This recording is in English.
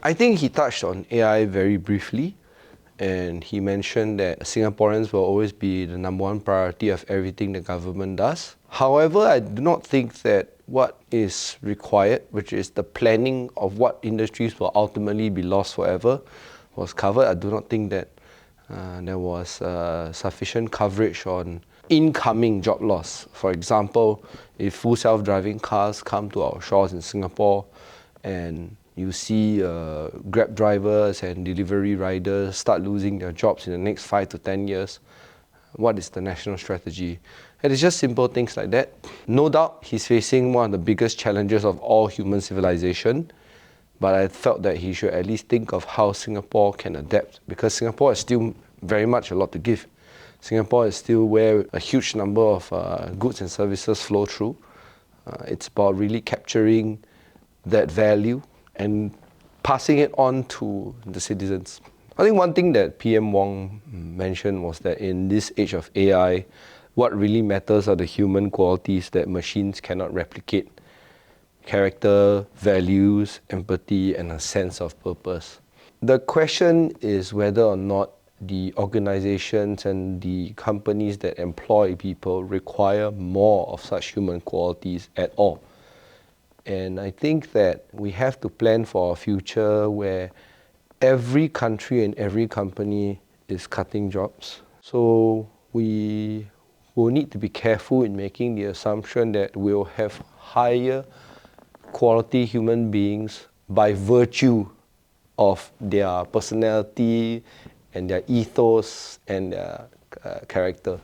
I think he touched on AI very briefly, and he mentioned that Singaporeans will always be the number one priority of everything the government does. However, I do not think that what is required, which is the planning of what industries will ultimately be lost forever, was covered. I do not think that there was sufficient coverage on incoming job loss. For example, if full self-driving cars come to our shores in Singapore and you see Grab drivers and delivery riders start losing their jobs in the next 5 to 10 years, what is the national strategy? And it's just simple things like that. No doubt he's facing one of the biggest challenges of all human civilization, but I felt that he should at least think of how Singapore can adapt, because Singapore is still very much a lot to give. Singapore is still where a huge number of goods and services flow through. It's about really capturing that value and passing it on to the citizens. I think one thing that PM Wong mentioned was that in this age of AI, what really matters are the human qualities that machines cannot replicate. Character, values, empathy, and a sense of purpose. The question is whether or not the organizations and the companies that employ people require more of such human qualities at all. And I think that we have to plan for a future where every country and every company is cutting jobs. So we will need to be careful in making the assumption that we'll have higher quality human beings by virtue of their personality and their ethos and their character.